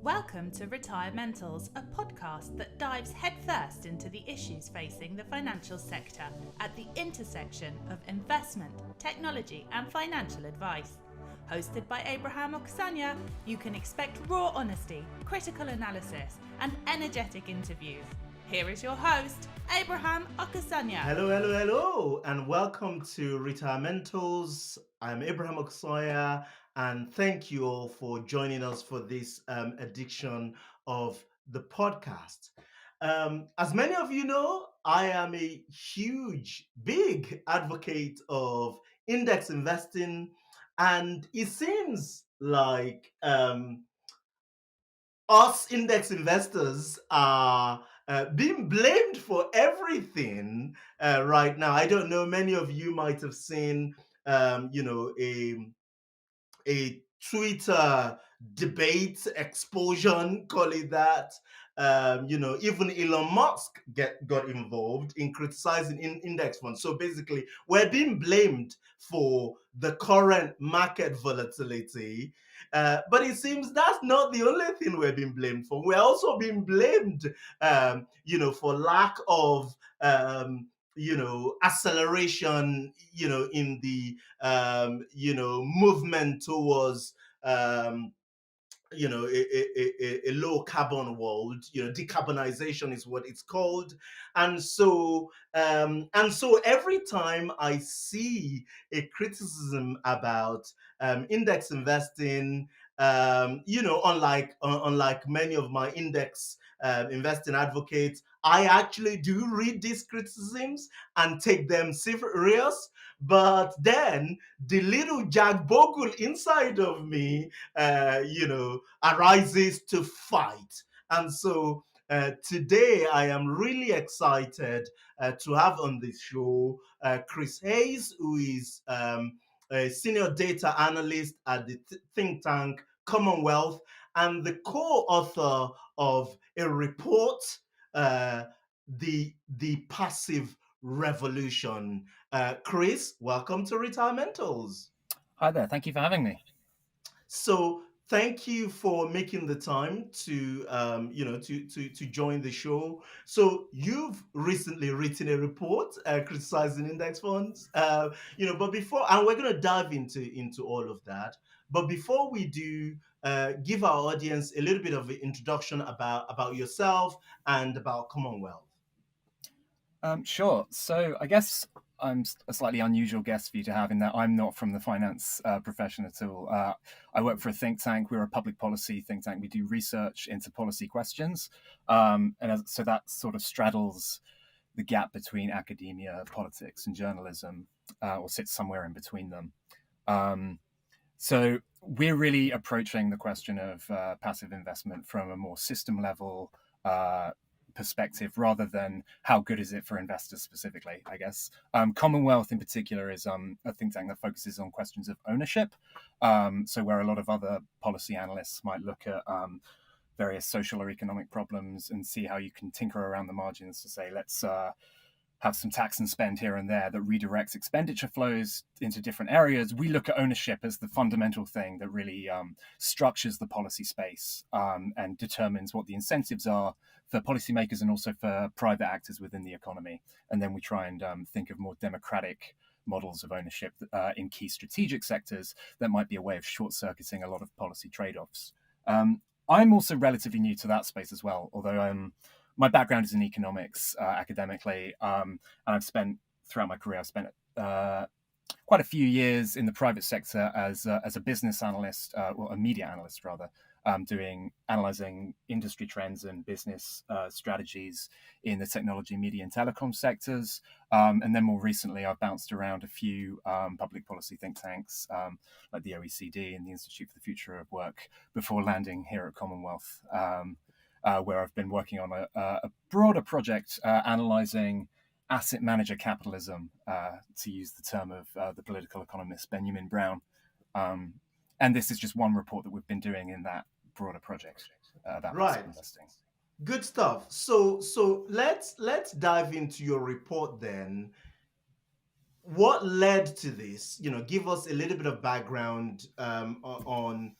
Welcome to Retirementals, a podcast that dives headfirst into the issues facing the financial sector at the intersection of investment, technology, and financial advice. Hosted by Abraham Oksanya, you can expect raw honesty, critical analysis, and energetic interviews. Here is your host, Abraham Oksanya. Hello, and welcome to Retirementals. I'm Abraham Oksanya, and thank you all for joining us for this edition of the podcast. As many of you know, I am a big advocate of index investing, and it seems like us index investors are being blamed for everything right now. I don't know. Many of you might have seen, a Twitter debate explosion, call it that. Even Elon Musk got involved in criticizing index funds. So basically, we're being blamed for the current market volatility. But it seems that's not the only thing we're being blamed for. We're also being blamed, for lack of, acceleration, in the movement towards um, a low carbon world. Decarbonization is what it's called. And so every time I see a criticism about index investing, unlike many of my index investing advocates, I actually do read these criticisms and take them serious. But then the little Jack Bogle inside of me, arises to fight. And so today I am really excited to have on this show Chris Hayes, who is a senior data analyst at the think tank Commonwealth and the co-author of a report, uh, the Passive Revolution. Chris, welcome to Retirementals. Hi there. Thank you for having me. So thank you for making the time to to join the show. So you've recently written a report criticizing index funds, but before, and we're going to dive into all of that. But before we do, give our audience a little bit of an introduction about yourself and about Commonwealth. Sure. So I guess I'm a slightly unusual guest for you to have in that I'm not from the finance profession at all. I work for a think tank. We're a public policy think tank. We do research into policy questions. So that sort of straddles the gap between academia, politics, and journalism, or sits somewhere in between them. So we're really approaching the question of passive investment from a more system level perspective rather than how good is it for investors specifically, I guess. Commonwealth in particular is a think tank that focuses on questions of ownership. So where a lot of other policy analysts might look at various social or economic problems and see how you can tinker around the margins to say, let's have some tax and spend here and there that redirects expenditure flows into different areas. We look at ownership as the fundamental thing that really structures the policy space and determines what the incentives are for policymakers and also for private actors within the economy. And then we try and think of more democratic models of ownership in key strategic sectors that might be a way of short-circuiting a lot of policy trade-offs. I'm also relatively new to that space as well, although my background is in economics academically, and throughout my career, I've spent quite a few years in the private sector as a business analyst, a media analyst rather, analyzing industry trends and business strategies in the technology, media, and telecom sectors. And then more recently, I've bounced around a few public policy think tanks like the OECD and the Institute for the Future of Work before landing here at Commonwealth. Where I've been working on a broader project analysing asset manager capitalism, to use the term of the political economist Benjamin Brown. And this is just one report that we've been doing in that broader project about passive Right. investing. Good stuff. So let's dive into your report then. What led to this? Give us a little bit of background on,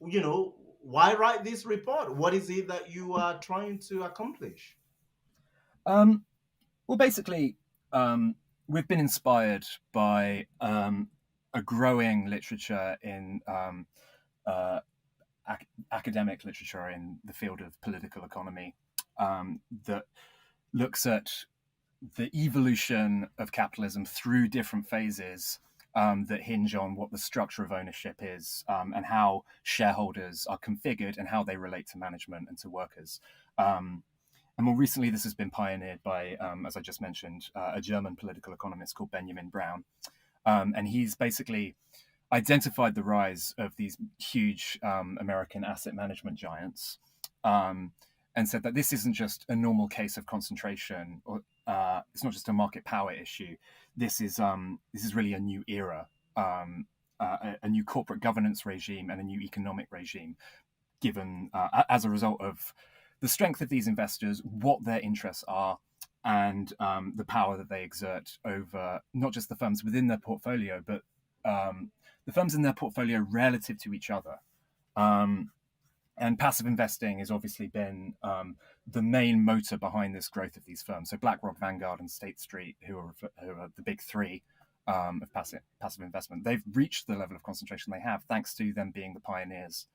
you know, why write this report? What is it that you are trying to accomplish? Well, basically, we've been inspired by a growing literature in uh, academic literature in the field of political economy that looks at the evolution of capitalism through different phases that hinge on what the structure of ownership is and how shareholders are configured and how they relate to management and to workers. And more recently, this has been pioneered by, as I just mentioned, a German political economist called Benjamin Brown. And he's basically identified the rise of these huge American asset management giants and said that this isn't just a normal case of concentration, or it's not just a market power issue. This is really a new era, a new corporate governance regime and a new economic regime, given as a result of the strength of these investors, what their interests are, and the power that they exert over not just the firms within their portfolio, but the firms in their portfolio relative to each other. And passive investing has obviously been the main motor behind this growth of these firms. So BlackRock, Vanguard, and State Street, who are the big three of passive investment, they've reached the level of concentration they have thanks to them being the pioneers,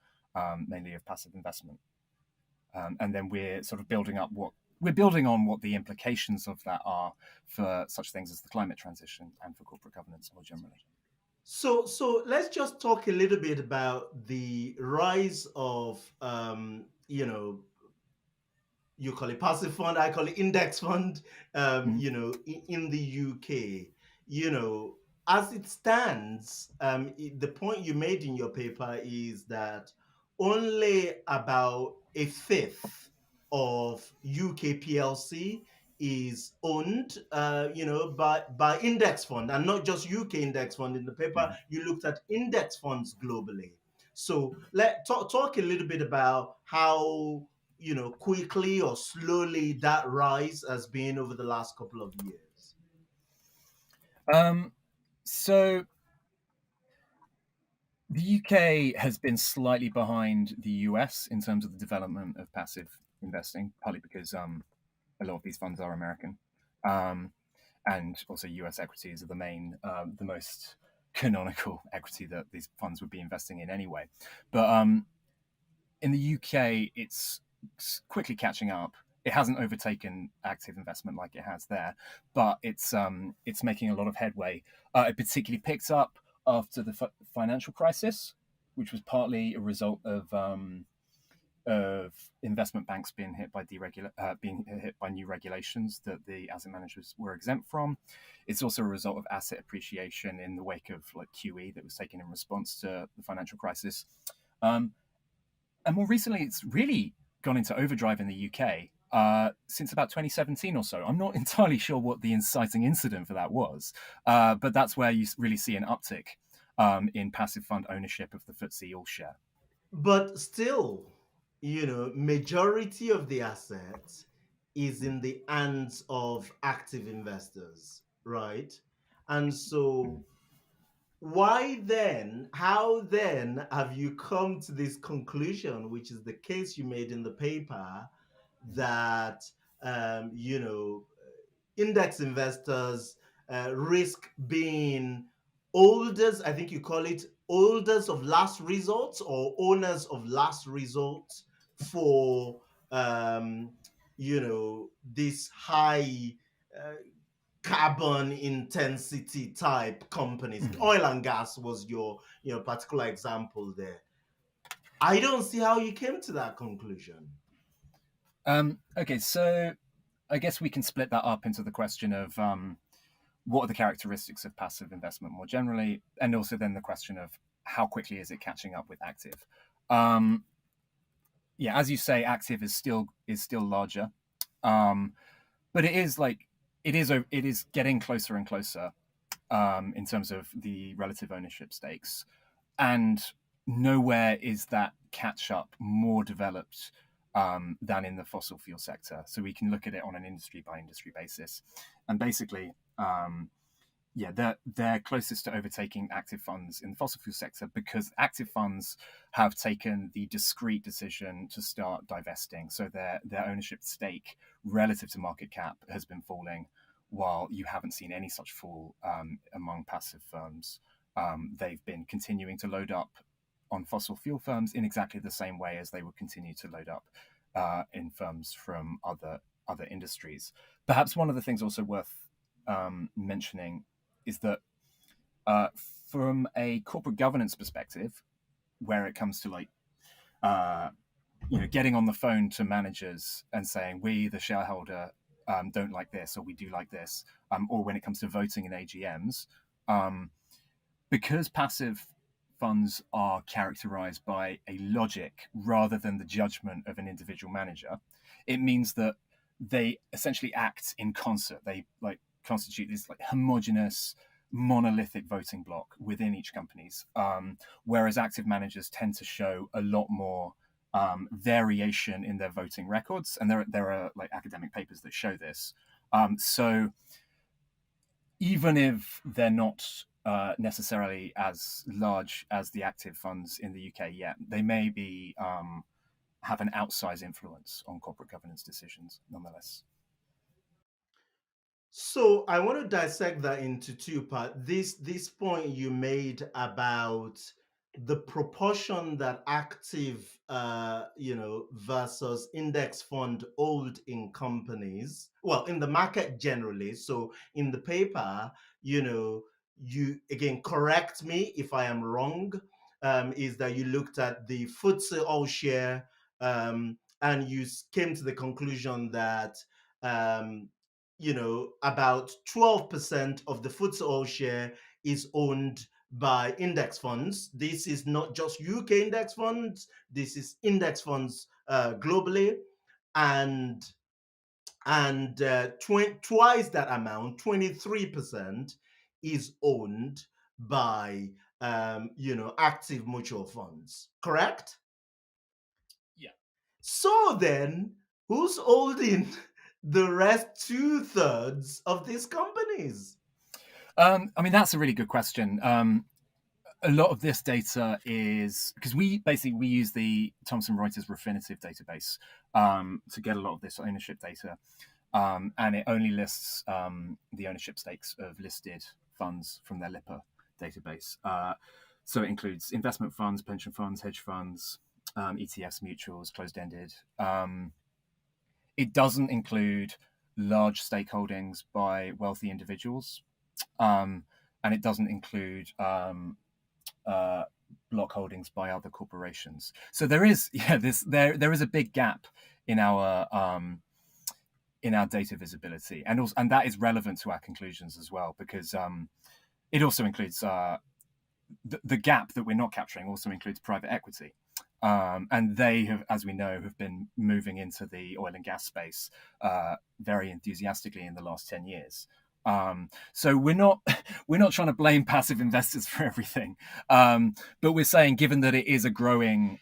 mainly of passive investment. And then we're sort of building on what the implications of that are for such things as the climate transition and for corporate governance more generally. So let's just talk a little bit about the rise of you call it passive fund, I call it index fund, in the UK. As it stands, the point you made in your paper is that only about a fifth of UK PLC is owned, by index fund, and not just UK index fund. In the paper, you looked at index funds globally. So let talk a little bit about how quickly or slowly that rise has been over the last couple of years. So the UK has been slightly behind the US in terms of the development of passive investing, partly because a lot of these funds are American, and also US equities are the most canonical equity that these funds would be investing in anyway. But in the UK, it's quickly catching up. It hasn't overtaken active investment like it has there, but it's making a lot of headway. It particularly picked up after the financial crisis, which was partly a result of investment banks being hit by new regulations that the asset managers were exempt from. It's also a result of asset appreciation in the wake of like QE that was taken in response to the financial crisis. And more recently, it's really gone into overdrive in the UK since about 2017 or so. I'm not entirely sure what the inciting incident for that was, but that's where you really see an uptick in passive fund ownership of the FTSE All Share. But still, majority of the assets is in the hands of active investors, right? And so how then have you come to this conclusion, which is the case you made in the paper, that index investors risk being holders, I think you call it holders of last resort, or owners of last resort for this high carbon intensity type companies? Oil and gas was your particular example there. I don't see how you came to that conclusion. Okay, so I guess we can split that up into the question of what are the characteristics of passive investment more generally, and also then the question of how quickly is it catching up with active. Yeah, as you say, active is still larger, but it is getting closer and closer in terms of the relative ownership stakes, and nowhere is that catch up more developed than in the fossil fuel sector. So we can look at it on an industry by industry basis, and basically they're closest to overtaking active funds in the fossil fuel sector, because active funds have taken the discrete decision to start divesting. So their ownership stake relative to market cap has been falling, while you haven't seen any such fall among passive firms. They've been continuing to load up on fossil fuel firms in exactly the same way as they would continue to load up in firms from other industries. Perhaps one of the things also worth mentioning is that from a corporate governance perspective, where it comes to getting on the phone to managers and saying, we, the shareholder, don't like this, or we do like this, or when it comes to voting in AGMs, because passive funds are characterized by a logic rather than the judgment of an individual manager, it means that they essentially act in concert. They constitute this homogenous, monolithic voting block within each company's, whereas active managers tend to show a lot more variation in their voting records, and there are academic papers that show this. So even if they're not necessarily as large as the active funds in the UK yet, they may be have an outsized influence on corporate governance decisions nonetheless. So I want to dissect that into two parts. This point you made about the proportion that active, versus index fund hold in companies. Well, in the market generally. So in the paper, you again, correct me if I am wrong. Is that you looked at the FTSE All Share, and you came to the conclusion that about 12% of the FTSE All Share is owned by index funds. This is not just UK index funds. This is index funds globally, and twice that amount, 23%, is owned by active mutual funds. Correct? Yeah. So then, who's holding the rest 2/3 of these companies? That's a really good question. A lot of this data is because we use the Thomson Reuters Refinitiv database to get a lot of this ownership data, and it only lists the ownership stakes of listed funds from their Lipper database. So it includes investment funds, pension funds, hedge funds, ETFs, mutuals, closed-ended. It doesn't include large stakeholdings by wealthy individuals, and it doesn't include block holdings by other corporations. So there is there is a big gap in our data visibility, and that is relevant to our conclusions as well, because it also includes the gap that we're not capturing also includes private equity. And they have, as we know, have been moving into the oil and gas space very enthusiastically in the last 10 years. So we're not trying to blame passive investors for everything, but we're saying, given that it is a growing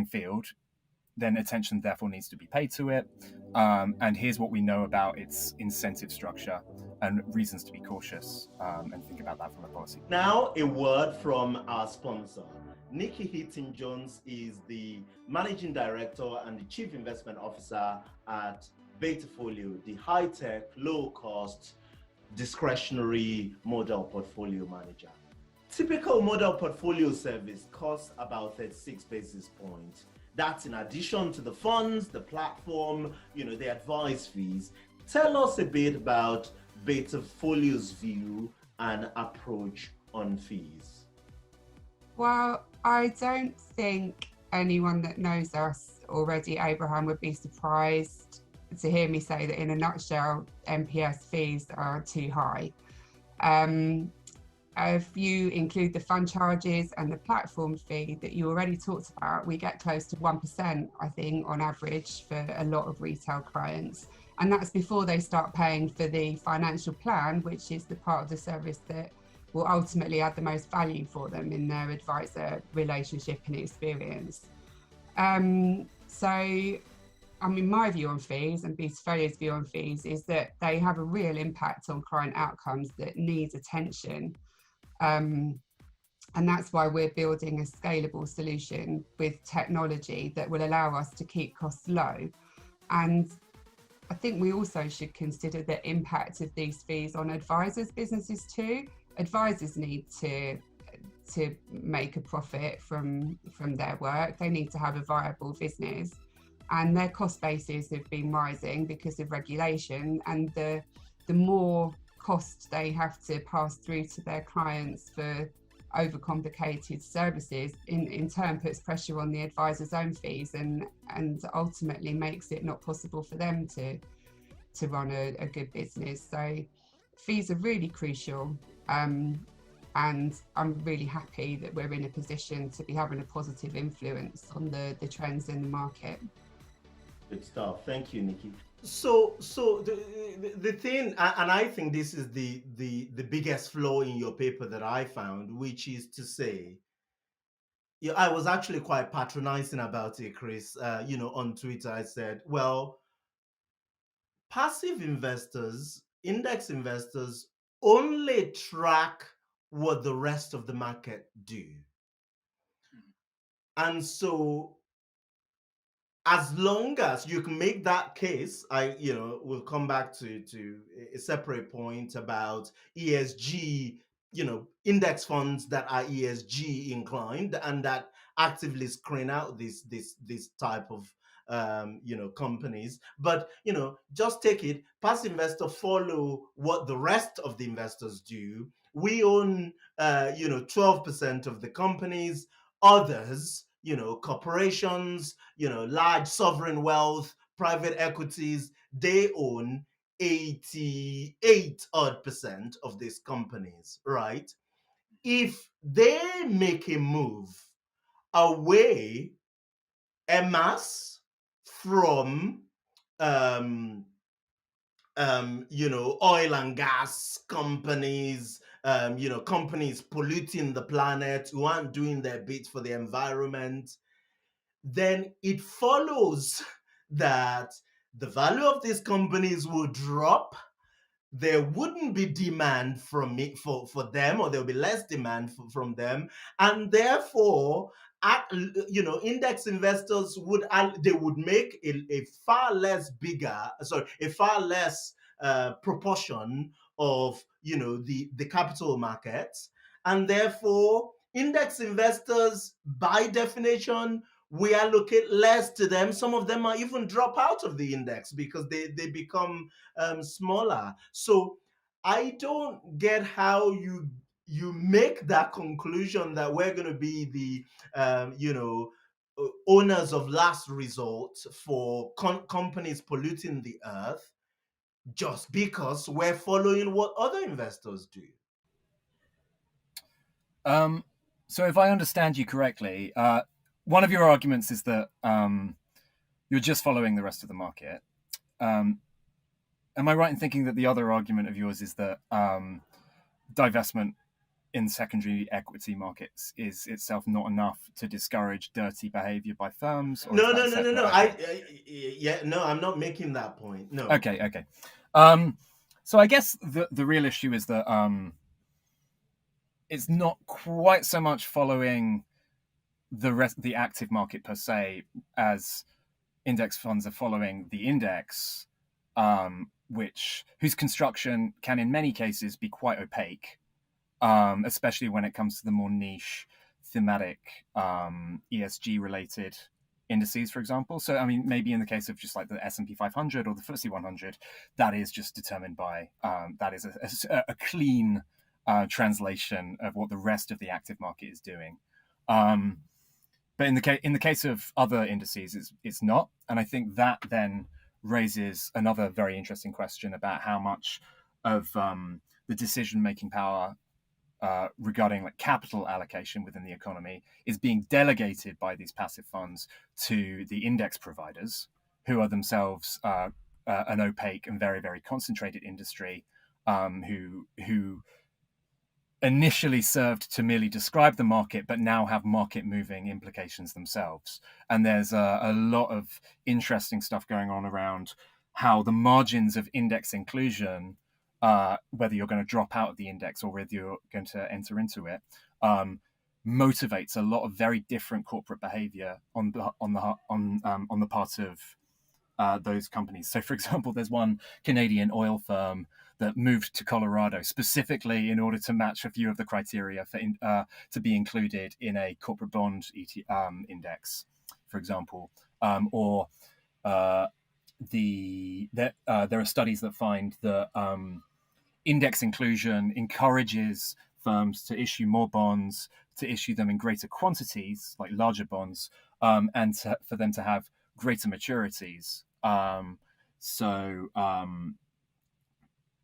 field, then attention therefore needs to be paid to it. And here's what we know about its incentive structure and reasons to be cautious and think about that from a policy. Now, a word from our sponsor. Nikki Heaton-Jones is the Managing Director and the Chief Investment Officer at Betafolio, the high-tech, low-cost, discretionary model portfolio manager. Typical model portfolio service costs about 36 basis points. That's in addition to the funds, the platform, the advice fees. Tell us a bit about Betafolio's view and approach on fees. Well, I don't think anyone that knows us already, Abraham, would be surprised to hear me say that, in a nutshell, MPS fees are too high. If you include the fund charges and the platform fee that you already talked about, we get close to 1%, I think, on average for a lot of retail clients. And that's before they start paying for the financial plan, which is the part of the service that will ultimately add the most value for them in their advisor relationship and experience. So I mean, my view on fees and Butafolia's view on fees is that they have a real impact on client outcomes that needs attention. And that's why we're building a scalable solution with technology that will allow us to keep costs low. And I think we also should consider the impact of these fees on advisors' businesses too. Advisors need to make a profit from their work. They need to have a viable business, and their cost bases have been rising because of regulation. And the more cost they have to pass through to their clients for overcomplicated services in turn puts pressure on the advisor's own fees and ultimately makes it not possible for them to run a good business. So fees are really crucial, and I'm really happy that we're in a position to be having a positive influence on the trends in the market. Good stuff. Thank you, Nikki. So the thing, and I think this is the biggest flaw in your paper that I found, which is to say, yeah, I was actually quite patronizing about it, Chris. On Twitter, I said, well, passive investors, index investors, only track what the rest of the market do. And so as long as you can make that case, we'll come back to a separate point about ESG, index funds that are ESG inclined and that actively screen out this type of companies. But just take it, passive investors follow what the rest of the investors do. We own 12% of the companies. Others, corporations, large sovereign wealth, private equities, they own 88 odd percent of these companies, right? If they make a move away en masse from oil and gas companies, companies polluting the planet, who aren't doing their bit for the environment, then it follows that the value of these companies will drop. There wouldn't be demand from it for them, or there'll be less demand from them, and therefore index investors would make a far less proportion of the capital markets, and therefore index investors by definition we allocate less to them. Some of them might even drop out of the index because they become smaller. So I don't get how you make that conclusion that we're going to be the owners of last resort for companies polluting the earth just because we're following what other investors do. So if I understand you correctly, one of your arguments is that you're just following the rest of the market. Am I right in thinking that the other argument of yours is that divestment in secondary equity markets is itself not enough to discourage dirty behavior by firms? Or No. Okay. I'm not making that point. No. Okay. So I guess the real issue is that it's not quite so much following the active market per se as index funds are following the index, whose construction can in many cases be quite opaque, especially when it comes to the more niche thematic ESG related indices, for example. So, I mean, maybe in the case of just like the S&P 500 or the FTSE 100, that is just determined by, that is a clean translation of what the rest of the active market is doing. But in the case of other indices, it's not. And I think that then raises another very interesting question about how much of the decision-making power regarding like capital allocation within the economy is being delegated by these passive funds to the index providers, who are themselves an opaque and very, very concentrated industry, who initially served to merely describe the market, but now have market moving implications themselves. And there's a lot of interesting stuff going on around how the margins of index inclusion, whether you're going to drop out of the index or whether you're going to enter into it, motivates a lot of very different corporate behavior on the part of those companies. So, for example, there's one Canadian oil firm that moved to Colorado specifically in order to match a few of the criteria for to be included in a corporate bond index, for example, or there are studies that find that index inclusion encourages firms to issue more bonds, to issue them in greater quantities, like larger bonds, and for them to have greater maturities.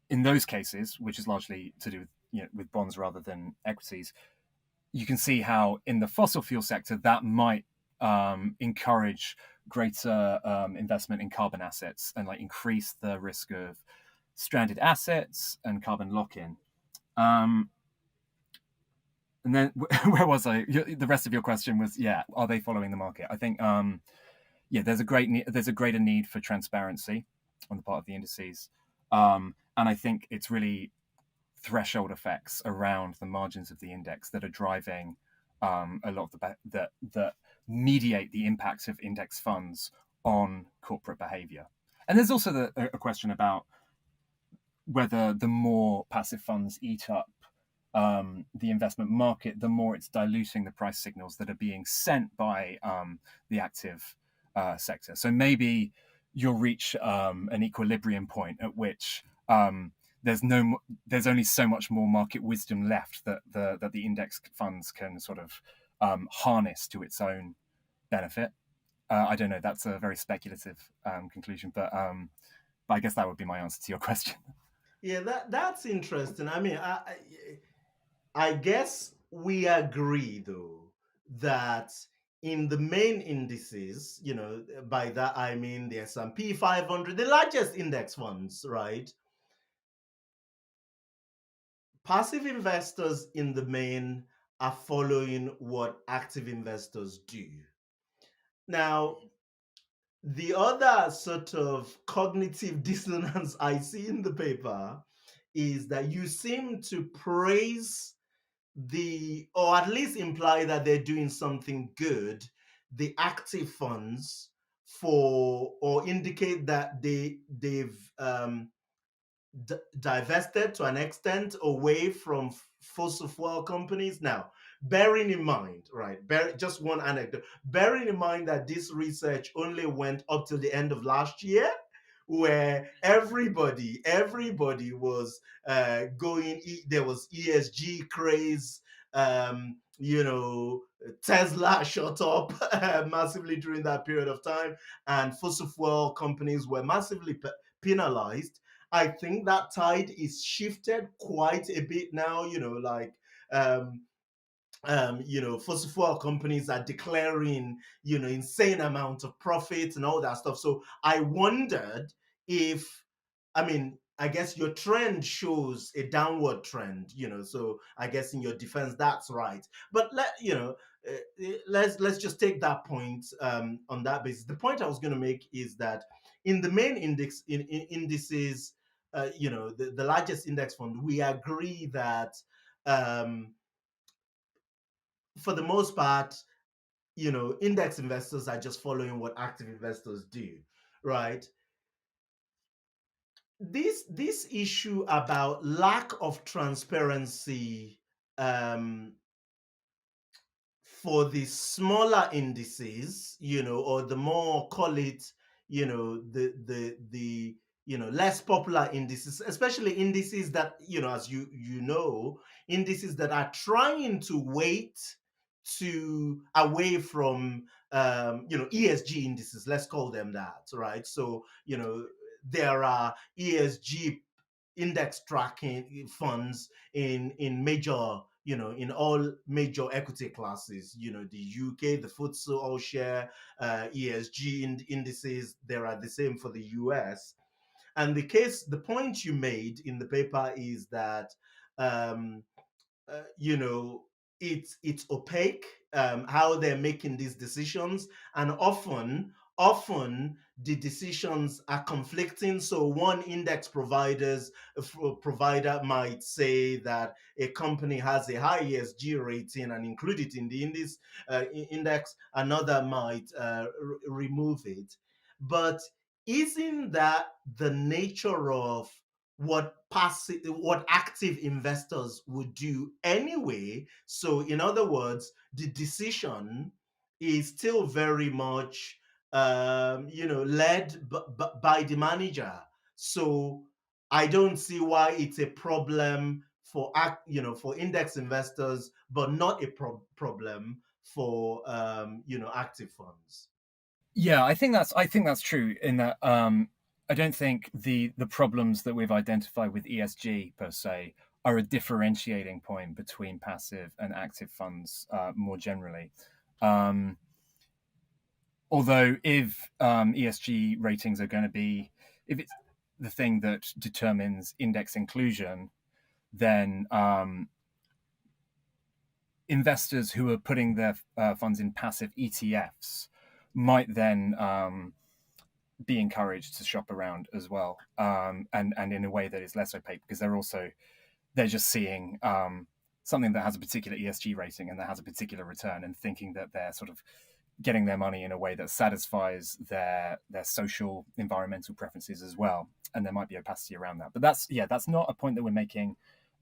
In those cases, which is largely to do with bonds rather than equities, you can see how in the fossil fuel sector that might encourage greater investment in carbon assets and like increase the risk of stranded assets and carbon lock-in. And then where was I? The rest of your question was, are they following the market? I think, there's a greater need for transparency on the part of the indices. And I think it's really threshold effects around the margins of the index that are driving a lot of that mediate the impacts of index funds on corporate behavior. And there's also a question about whether the more passive funds eat up the investment market, the more it's diluting the price signals that are being sent by the active sector. So maybe you'll reach an equilibrium point at which there's only so much more market wisdom left that the index funds can sort of harness to its own benefit. I don't know. That's a very speculative conclusion, but I guess that would be my answer to your question. Yeah, that's interesting. I mean, I guess we agree though that in the main indices, by that I mean the S&P 500, the largest index funds, right? Passive investors in the main are following what active investors do. Now, the other sort of cognitive dissonance I see in the paper is that you seem to praise or at least imply that they're doing something good, the active funds or indicate that they've divested to an extent away from fossil fuel companies. Now, bearing in mind, right, just one anecdote, bearing in mind that this research only went up to the end of last year, where everybody was going, there was ESG craze, Tesla shot up massively during that period of time, and fossil fuel companies were massively penalized. I think that tide is shifted quite a bit now, fossil fuel companies are declaring, insane amount of profits and all that stuff. So I wondered if, I guess your trend shows a downward trend, so I guess in your defense, that's right. But let's just take that point on that basis. The point I was going to make is that in the main indices, the largest index fund, we agree that for the most part, index investors are just following what active investors do, right? This issue about lack of transparency for the smaller indices, or the more, call it, the less popular indices, especially indices that, as indices that are trying to wait away from ESG indices, let's call them that, right? So there are ESG index tracking funds in major, in all major equity classes, the UK, the FTSE All Share, ESG indices, there are the same for the US. And the point you made in the paper is that you know, it's opaque, how they're making these decisions, and often the decisions are conflicting. So one index provider might say that a company has a high ESG rating and include it in the index. Another might remove it. But isn't that the nature of what active investors would do anyway? So in other words, the decision is still very much led by the manager. So I don't see why it's a problem for for index investors, but not a problem for active funds. Yeah, I think that's true in that I don't think the problems that we've identified with ESG per se are a differentiating point between passive and active funds more generally. Um, Although if ESG ratings are going to be, if it's the thing that determines index inclusion, then investors who are putting their funds in passive ETFs might then be encouraged to shop around as well, and in a way that is less opaque, because they're just seeing something that has a particular ESG rating and that has a particular return, and thinking that they're sort of getting their money in a way that satisfies their social environmental preferences as well. And there might be opacity around that, but that's not a point that we're making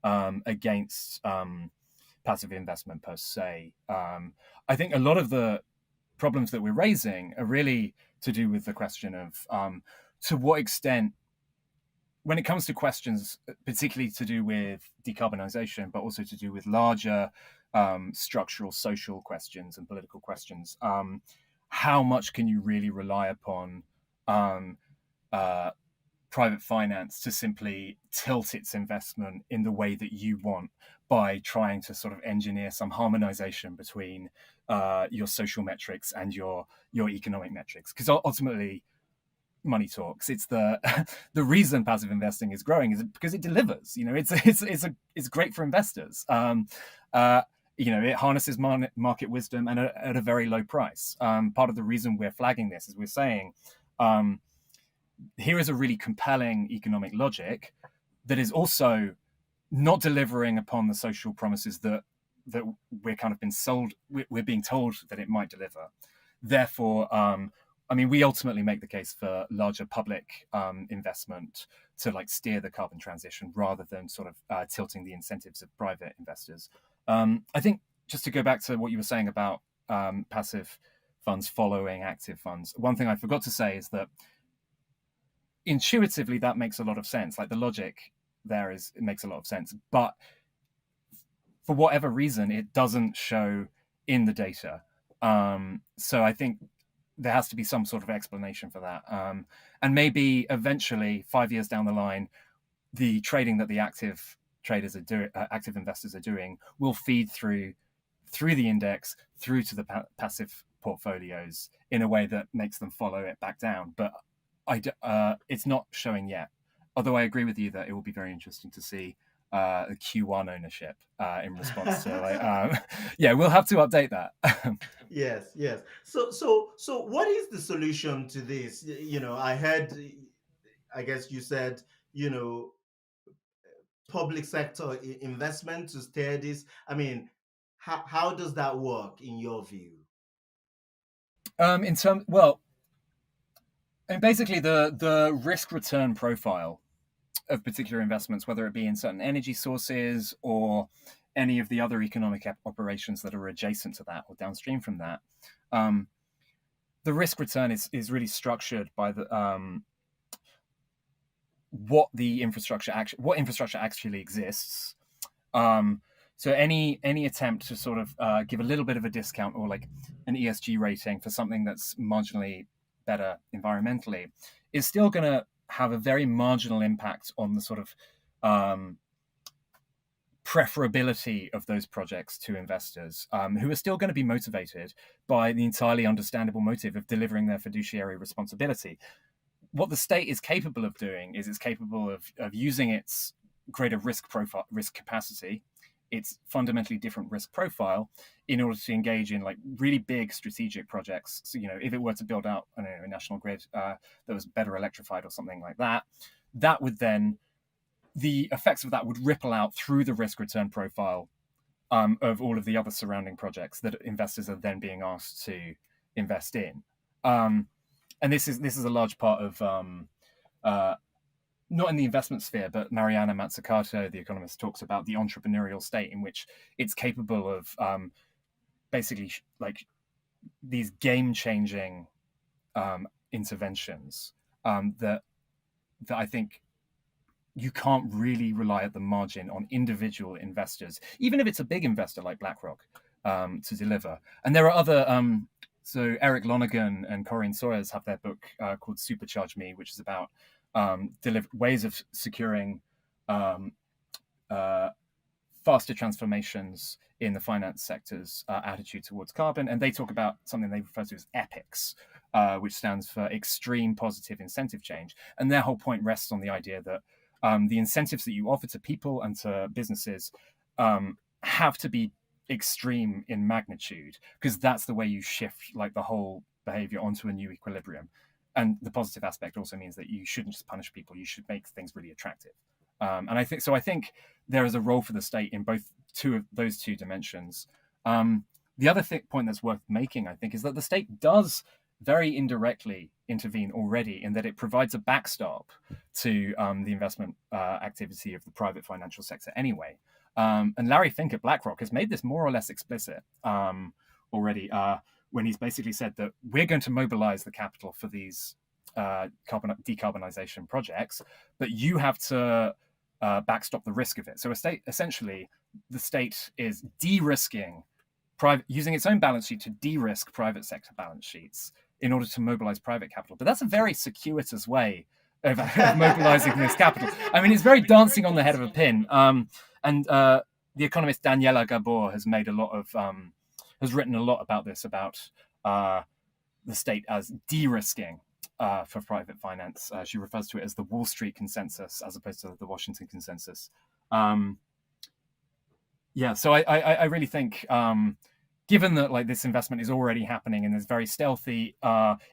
against passive investment per se. I think a lot of the problems that we're raising are really to do with the question of to what extent, when it comes to questions, particularly to do with decarbonisation, but also to do with larger structural social questions and political questions, how much can you really rely upon private finance to simply tilt its investment in the way that you want by trying to sort of engineer some harmonization between your social metrics and your economic metrics? Because ultimately, money talks. It's the the reason passive investing is growing is because it delivers. It's great for investors. It harnesses market wisdom and at a very low price. Part of the reason we're flagging this is we're saying here is a really compelling economic logic that is also not delivering upon the social promises that we're kind of been sold. We're being told that it might deliver. Therefore, we ultimately make the case for larger public investment to steer the carbon transition rather than sort of tilting the incentives of private investors. I think just to go back to what you were saying about passive funds following active funds, one thing I forgot to say is that intuitively that makes a lot of sense. Like the logic there it makes a lot of sense, but for whatever reason, it doesn't show in the data. So I think there has to be some sort of explanation for that. And maybe eventually, 5 years down the line, the trading that the active investors are doing will feed through the index, through to the passive portfolios in a way that makes them follow it back down. But it's not showing yet. Although I agree with you that it will be very interesting to see the Q1 ownership in response to we'll have to update that. Yes. So what is the solution to this? I guess you said, public sector investment to steer this. How does that work in your view? And basically the risk return profile of particular investments, whether it be in certain energy sources or any of the other economic operations that are adjacent to that or downstream from that, the risk return is really structured by what infrastructure actually exists. So any attempt to sort of give a little bit of a discount or like an ESG rating for something that's marginally better environmentally is still going to have a very marginal impact on the sort of preferability of those projects to investors, who are still going to be motivated by the entirely understandable motive of delivering their fiduciary responsibility. What the state is capable of doing is it's capable of using its greater risk capacity its fundamentally different risk profile in order to engage in like really big strategic projects. So, if it were to build out, I don't know, a national grid that was better electrified or something like that, that would then, the effects of that would ripple out through the risk return profile of all of the other surrounding projects that investors are then being asked to invest in. And this is a large part of not in the investment sphere, but Mariana Mazzucato, the economist, talks about the entrepreneurial state in which it's capable of basically like these game-changing interventions that I think you can't really rely at the margin on individual investors, even if it's a big investor like BlackRock, to deliver. And there are other. So Eric Lonergan and Corinne Sawyers have their book called Supercharge Me, which is about ways of securing faster transformations in the finance sector's attitude towards carbon. And they talk about something they refer to as EPICS, which stands for Extreme Positive Incentive Change. And their whole point rests on the idea that the incentives that you offer to people and to businesses have to be extreme in magnitude, because that's the way you shift like the whole behavior onto a new equilibrium. And the positive aspect also means that you shouldn't just punish people, you should make things really attractive. And I think there is a role for the state in both those two dimensions. The other point that's worth making, I think, is that the state does very indirectly intervene already, in that it provides a backstop to the investment activity of the private financial sector anyway. And Larry Fink at BlackRock has made this more or less explicit already, when he's basically said that we're going to mobilize the capital for these decarbonization projects, but you have to backstop the risk of it. So essentially, the state is de-risking, using its own balance sheet to de-risk private sector balance sheets in order to mobilize private capital. But that's a very circuitous way of mobilizing this capital. I mean, it's very dancing on the head of a pin. And the economist Daniela Gabor has written a lot about this, about the state as de-risking for private finance. She refers to it as the Wall Street consensus as opposed to the Washington consensus. So I really think, given that like this investment is already happening in this very stealthy,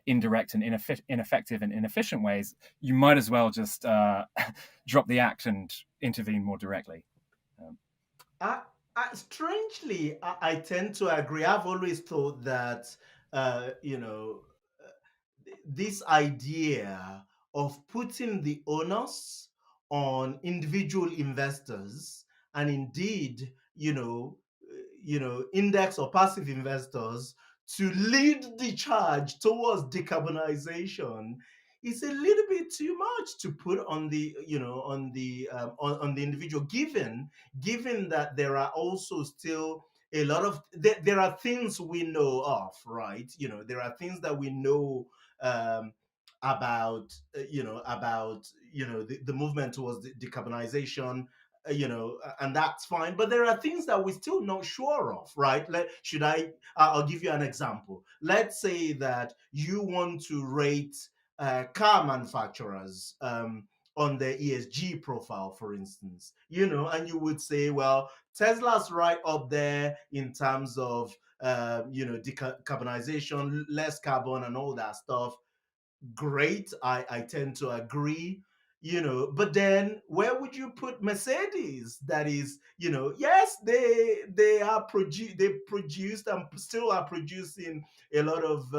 indirect and ineffective and inefficient ways, you might as well just drop the act and intervene more directly. Strangely, I tend to agree. I've always thought that, this idea of putting the onus on individual investors, and indeed, index or passive investors, to lead the charge towards decarbonization is a little bit too much to put on the on the individual, given that there are also still a lot of there are things we know of, right? There are things that we know about the movement towards decarbonization, and that's fine. But there are things that we're still not sure of, right? I'll give you an example. Let's say that you want to rate car manufacturers on their ESG profile, for instance, and you would say, well, Tesla's right up there in terms of decarbonization, less carbon and all that stuff. Great. I tend to agree, but then where would you put Mercedes? That is, yes, they produced and still are producing a lot of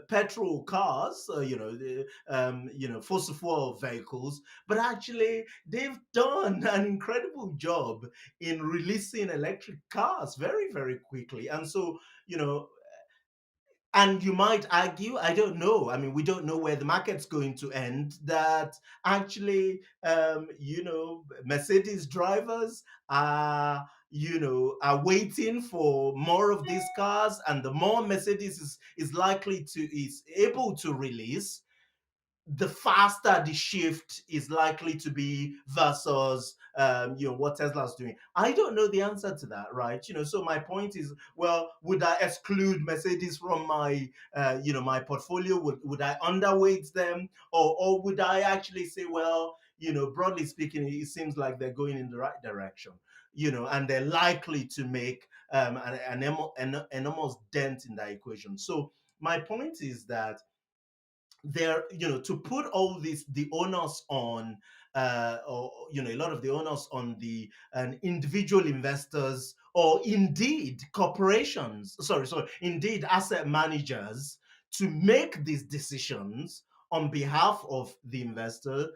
petrol cars, fossil fuel vehicles, but actually they've done an incredible job in releasing electric cars very, very quickly. And so, and you might argue, I don't know. I mean, we don't know where the market's going to end, that actually, Mercedes drivers are waiting for more of these cars, and the more Mercedes is able to release, the faster the shift is likely to be versus what Tesla's doing. I don't know the answer to that, right? So my point is, well, would I exclude Mercedes from my my portfolio? Would I underweight them, or would I actually say, well, broadly speaking, it seems like they're going in the right direction, and they're likely to make an enormous dent in that equation. So my point is that there, to put all this, the onus on or a lot of the onus on the individual investors, or indeed corporations, indeed asset managers, to make these decisions on behalf of the investor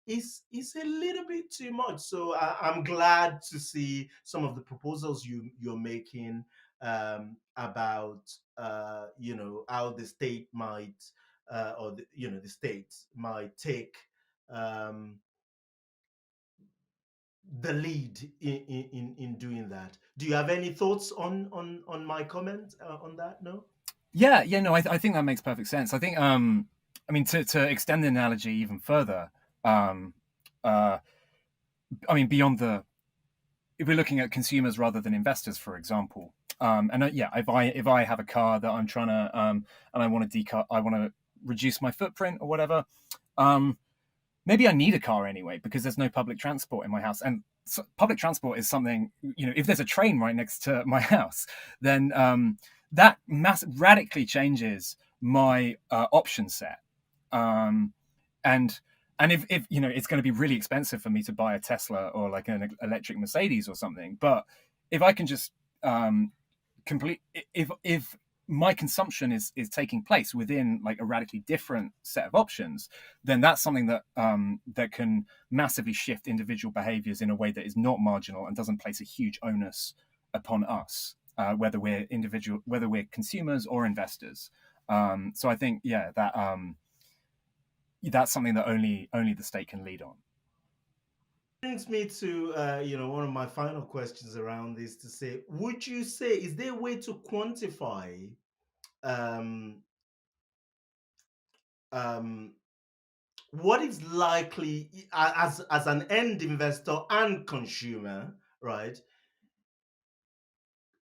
is a little bit too much. So I'm glad to see some of the proposals you're making about how the state might or the state might take um, the lead in doing that. Do you have any thoughts on my comment on that? No. Yeah, no, I think that makes perfect sense. I think, I mean, to extend the analogy even further, I mean, beyond if we're looking at consumers rather than investors, for example, and yeah, if I have a car that I'm trying to, and I want to reduce my footprint or whatever, maybe I need a car anyway because there's no public transport in my house, and so public transport is something, if there's a train right next to my house, then that radically changes my option set. And if it's going to be really expensive for me to buy a Tesla or like an electric Mercedes or something, but if I can just if my consumption is taking place within like a radically different set of options, then that's something that that can massively shift individual behaviors in a way that is not marginal and doesn't place a huge onus upon us, whether we're consumers or investors. So I think, yeah, that that's something that only the state can lead on. Brings me to one of my final questions around this, to say, would you say, is there a way to quantify what is likely as an end investor and consumer, right?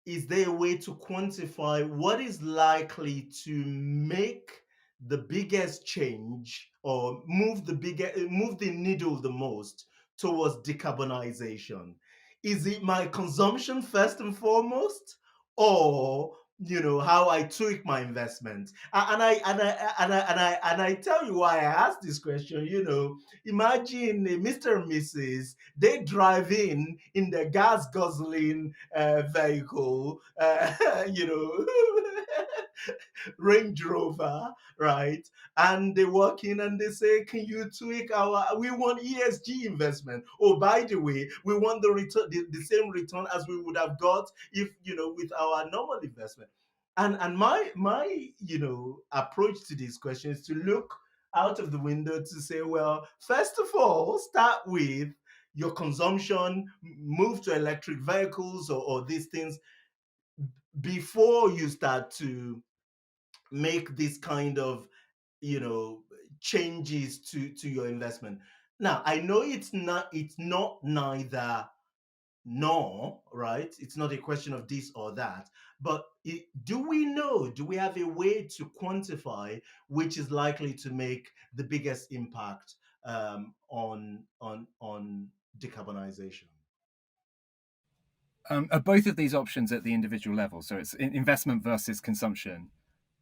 Is there a way to quantify what is likely to make the biggest change, or move the needle the most towards decarbonization? Is it my consumption first and foremost, or how I tweak my investment? And I tell you why I asked this question. Imagine Mr. and Mrs. They drive in the gas guzzling vehicle, Range Rover, right? And they walk in and they say, "Can you tweak we want ESG investment. Oh, by the way, we want the return, the same return as we would have got if with our normal investment." And my approach to this question is to look out of the window to say, well, first of all, start with your consumption, move to electric vehicles or these things before you start to make this kind of changes to your investment. Now, I know it's not neither nor, right? It's not a question of this or that, but do we have a way to quantify which is likely to make the biggest impact on decarbonization? Are both of these options at the individual level? So it's investment versus consumption.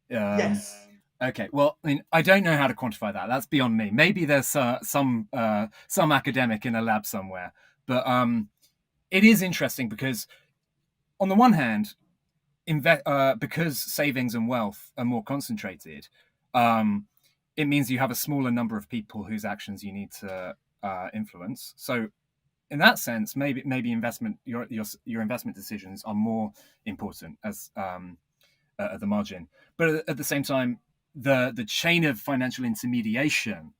Yes. Okay. Well, I mean, I don't know how to quantify that. That's beyond me. Maybe there's some academic in a lab somewhere. But it is interesting because, on the one hand, because savings and wealth are more concentrated, it means you have a smaller number of people whose actions you need to influence. So, in that sense, maybe your investment decisions are more important as at the margin. But at the same time, the chain of financial intermediation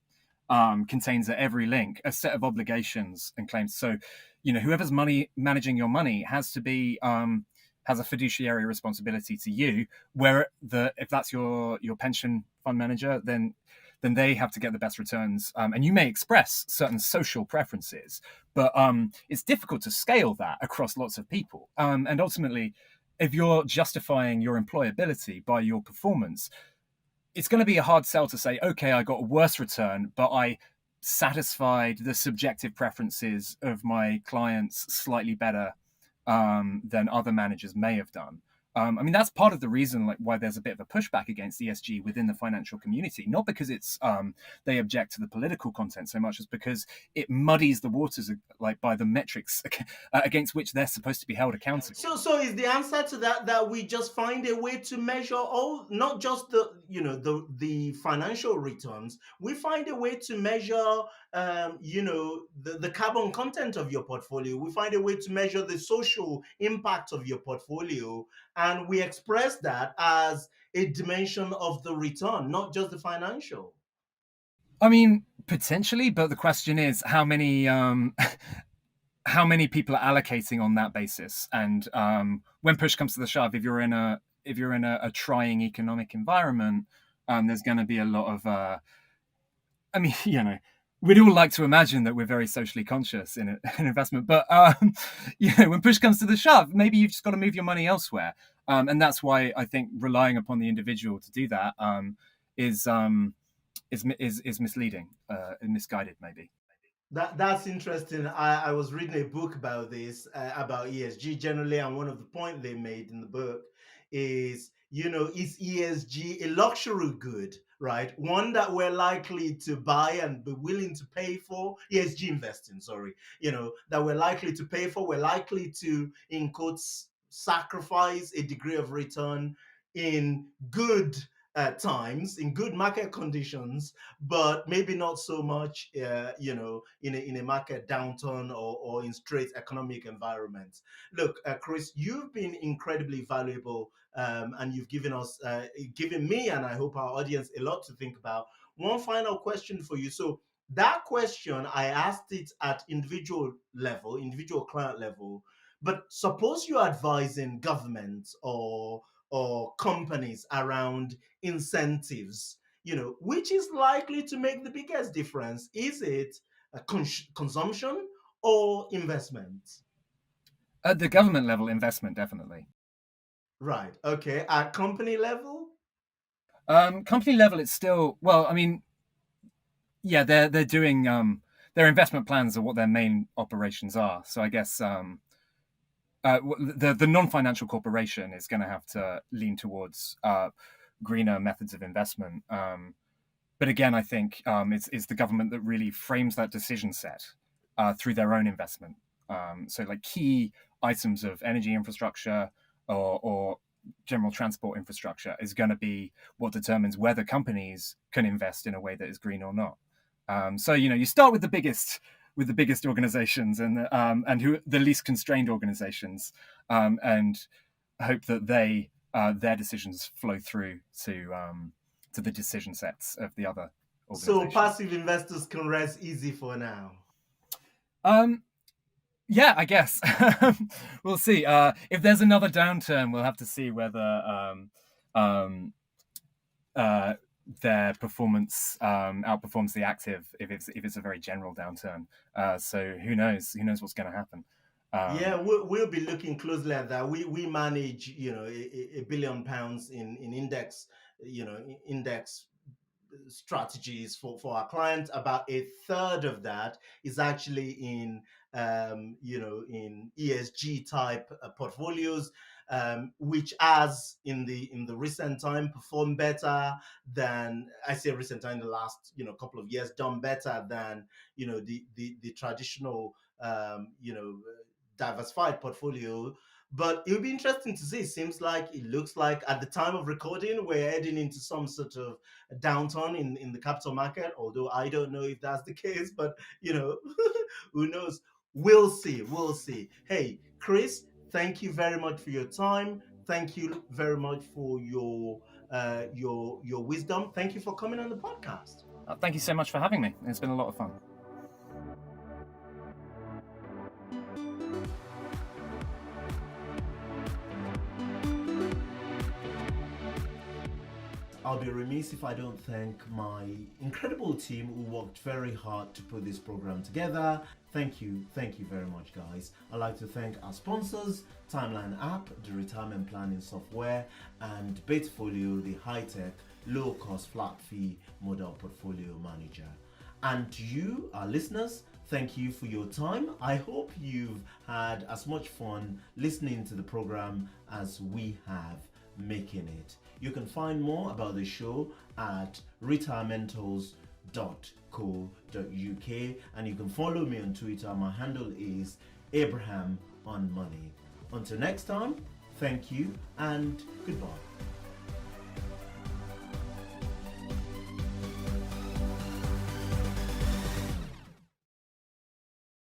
contains at every link a set of obligations and claims. So, whoever's managing your money has to be has a fiduciary responsibility to you. Where if that's your pension fund manager, then then they have to get the best returns. And you may express certain social preferences, but it's difficult to scale that across lots of people. And ultimately, if you're justifying your employability by your performance, it's going to be a hard sell to say, okay, I got a worse return, but I satisfied the subjective preferences of my clients slightly better than other managers may have done. I mean, that's part of the reason why there's a bit of a pushback against ESG within the financial community, not because it's they object to the political content so much as because it muddies the waters by the metrics against which they're supposed to be held accountable. So is the answer to that we just find a way to measure all, not just the financial returns, we find a way to measure the carbon content of your portfolio. We find a way to measure the social impact of your portfolio, and we express that as a dimension of the return, not just the financial. I mean, potentially, but the question is how many people are allocating on that basis. And when push comes to the shove, if you're in a trying economic environment, there's going to be a lot of we'd all like to imagine that we're very socially conscious in an investment, but when push comes to the shove, maybe you've just got to move your money elsewhere, and that's why I think relying upon the individual to do that is misleading and misguided, maybe. That's interesting. I was reading a book about this, about ESG generally, and one of the points they made in the book is, is ESG a luxury good, right? One that we're likely to buy and be willing to pay for, ESG investing, sorry, that we're likely to pay for, we're likely to, in quotes, sacrifice a degree of return in good times, in good market conditions, but maybe not so much, in a market downturn or in straight economic environments. Look, Chris, you've been incredibly valuable, and you've given me, and I hope our audience, a lot to think about. One final question for you. So that question, I asked it at individual client level, but suppose you're advising governments or companies around incentives, which is likely to make the biggest difference? Is it a consumption or investment? At the government level, investment, definitely. Right. Okay. At company level? Company level, it's still, well, I mean, yeah, they're doing their investment plans are what their main operations are. So I guess the non-financial corporation is going to have to lean towards greener methods of investment. But again, I think it's the government that really frames that decision set through their own investment. So like key items of energy infrastructure or general transport infrastructure is going to be what determines whether companies can invest in a way that is green or not. So you start with the biggest organizations and who the least constrained organizations, and hope that their decisions flow through to the decision sets of the other organizations. So passive investors can rest easy for now. Yeah, I guess. We'll see. If there's another downturn, we'll have to see whether their performance outperforms the active if it's a very general downturn. So who knows what's going to happen. Yeah, we'll be looking closely at that. We manage £1 billion in index index strategies for our clients. About a third of that is actually in in ESG type portfolios, which has in the recent time performed better than, I say recent time, the last couple of years, done better than the traditional diversified portfolio. But it will be interesting to see. It looks like at the time of recording, we're heading into some sort of downturn in the capital market, although I don't know if that's the case, but who knows? We'll see. Hey, Chris, thank you very much for your time. Thank you very much for your wisdom. Thank you for coming on the podcast. Thank you so much for having me. It's been a lot of fun. I'll be remiss if I don't thank my incredible team who worked very hard to put this program together. Thank you very much, guys. I'd like to thank our sponsors, Timeline app, the retirement planning software, and Batefolio, the high-tech, low-cost flat fee model portfolio manager. And to you, our listeners, thank you for your time. I hope you've had as much fun listening to the program as we have making it. You can find more about the show at retirementals.co.uk, and you can follow me on Twitter. My handle is Abraham on Money. Until next time, thank you and goodbye.